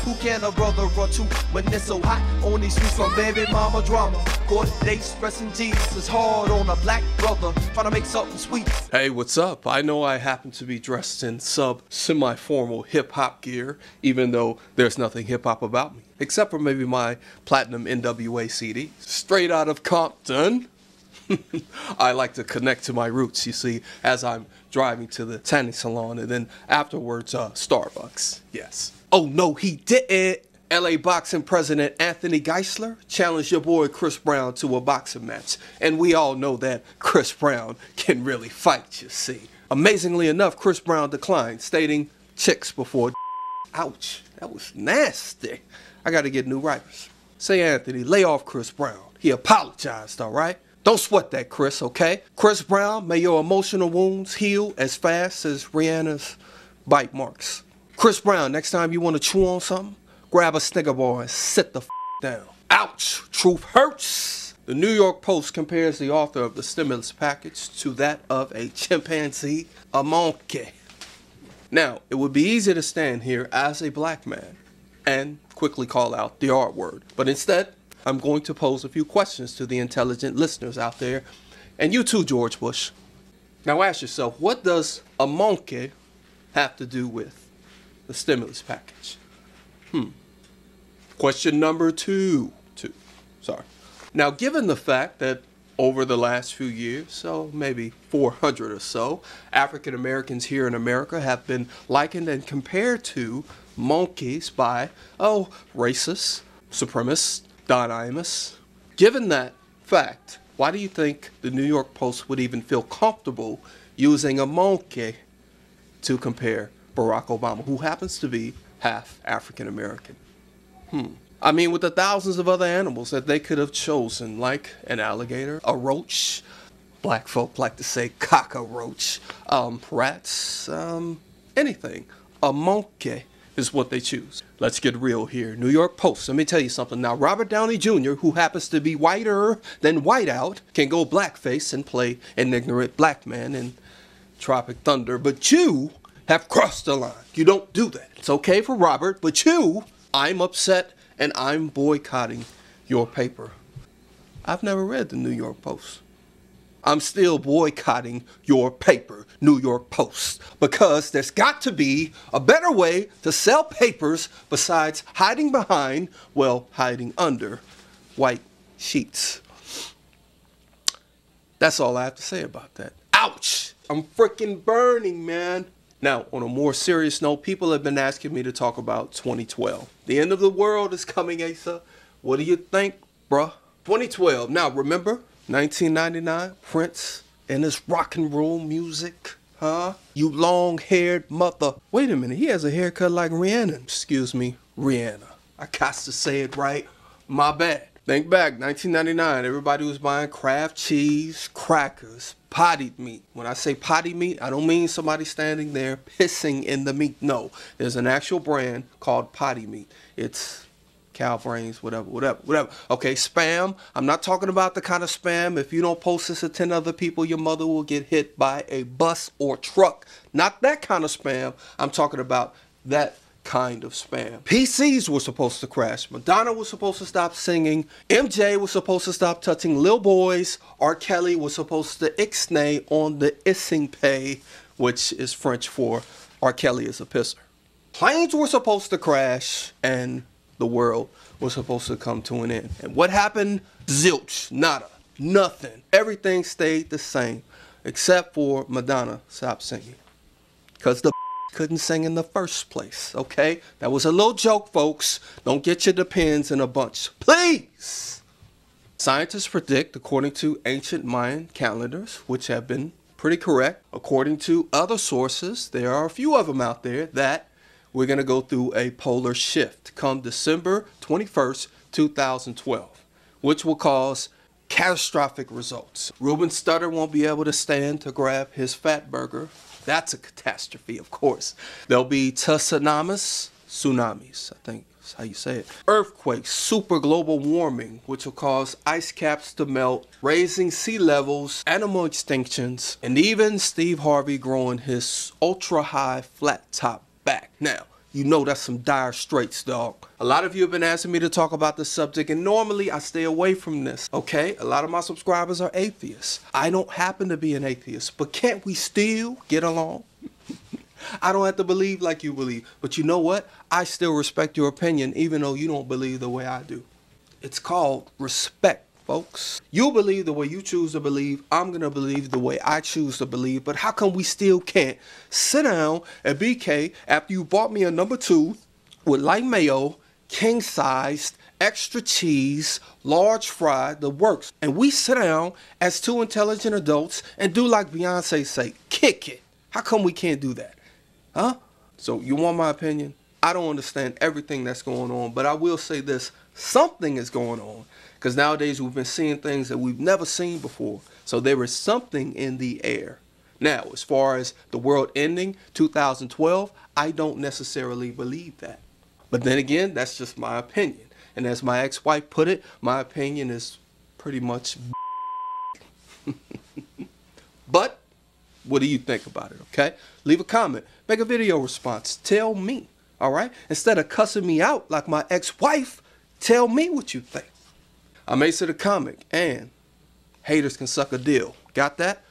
Who can a brother run to when it's so hot on these streets from baby mama drama? Court dates, pressing Jesus hard on a black brother, trying to make something sweet. Hey, what's up? I know I happen to be dressed in semi-formal hip-hop gear, even though there's nothing hip-hop about me, except for maybe my platinum NWA CD. Straight out of Compton. I like to connect to my roots, you see, as I'm driving to the tanning salon and then afterwards, Starbucks. Yes. Oh, no, he didn't. LA boxing president Anthony Geisler challenged your boy Chris Brown to a boxing match. And we all know that Chris Brown can really fight, you see. Amazingly enough, Chris Brown declined, stating, chicks before. Ouch, that was nasty. I gotta get new writers. Say, Anthony, lay off Chris Brown. He apologized, all right? Don't sweat that, Chris, okay? Chris Brown, may your emotional wounds heal as fast as Rihanna's bite marks. Chris Brown, next time you want to chew on something, grab a Snicker bar and sit the down. Ouch, truth hurts. The New York Post compares the author of the stimulus package to that of a chimpanzee, a monkey. Now, it would be easy to stand here as a black man and quickly call out the R word, but instead, I'm going to pose a few questions to the intelligent listeners out there, and you too, George Bush. Now ask yourself, what does a monkey have to do with the stimulus package? Question number two. Sorry. Now, given the fact that over the last few years, so maybe 400 or so, African Americans here in America have been likened and compared to monkeys by, racists, supremacists, Don Imus. Given that fact, why do you think the New York Post would even feel comfortable using a monkey to compare Barack Obama, who happens to be half African American? I mean, with the thousands of other animals that they could have chosen, like an alligator, a roach, black folk like to say cockroach, rats, anything. A monkey is what they choose. Let's get real here. New York Post, let me tell you something. Now, Robert Downey Jr., who happens to be whiter than whiteout, can go blackface and play an ignorant black man in Tropic Thunder, but you have crossed the line. You don't do that. It's okay for Robert, but you, I'm upset and I'm boycotting your paper. I've never read the New York Post. I'm still boycotting your paper, New York Post, because there's got to be a better way to sell papers besides hiding behind, well, hiding under white sheets. That's all I have to say about that. Ouch! I'm freaking burning, man. Now, on a more serious note, people have been asking me to talk about 2012. The end of the world is coming, Asa. What do you think, bruh? 2012. Now, remember? 1999, Prince and his rock and roll music, huh? You long-haired mother. Wait a minute, he has a haircut like Rihanna. Excuse me, Rihanna. I got to say it right. My bad. Think back, 1999, everybody was buying Kraft cheese, crackers, potted meat. When I say potty meat, I don't mean somebody standing there pissing in the meat. No, there's an actual brand called potty meat. It's cow brains, whatever. Okay, spam. I'm not talking about the kind of spam. If you don't post this to 10 other people, your mother will get hit by a bus or truck. Not that kind of spam. I'm talking about that kind of spam. PCs were supposed to crash. Madonna was supposed to stop singing. MJ was supposed to stop touching little boys. R. Kelly was supposed to ixnay on the issing pay, which is French for R. Kelly is a pisser. Planes were supposed to crash, and the world was supposed to come to an end. And what happened? Zilch. Nada. Nothing. Everything stayed the same, except for Madonna stopped singing. Because the couldn't sing in the first place, okay? That was a little joke, folks. Don't get your depends in a bunch, please. Scientists predict, according to ancient Mayan calendars, which have been pretty correct, according to other sources, there are a few of them out there, that we're going to go through a polar shift come December 21st, 2012, which will cause catastrophic results. Ruben Studdard won't be able to stand to grab his fat burger. That's a catastrophe, of course. There'll be tsunamis, I think is how you say it. Earthquakes, super global warming, which will cause ice caps to melt, raising sea levels, animal extinctions, and even Steve Harvey growing his ultra-high flat top back. Now, you know that's some dire straits, dog. A lot of you have been asking me to talk about this subject, and normally I stay away from this, okay? A lot of my subscribers are atheists. I don't happen to be an atheist, but can't we still get along? I don't have to believe like you believe, but you know what? I still respect your opinion, even though you don't believe the way I do. It's called respect, folks. You believe the way you choose to believe. I'm going to believe the way I choose to believe. But how come we still can't sit down at BK after you bought me a number 2 with light mayo, king-sized, extra cheese, large fry, the works, and we sit down as 2 intelligent adults and do like Beyonce say, kick it? How come we can't do that? Huh? So you want my opinion? I don't understand everything that's going on, but I will say this. Something is going on, because nowadays we've been seeing things that we've never seen before. So there is something in the air. Now, as far as the world ending 2012, I don't necessarily believe that. But then again, that's just my opinion. And as my ex-wife put it, my opinion is pretty much But what do you think about it, okay? Leave a comment. Make a video response. Tell me, all right? Instead of cussing me out like my ex-wife, tell me what you think. I'm Asathecomic, and haters can suck a deal. Got that?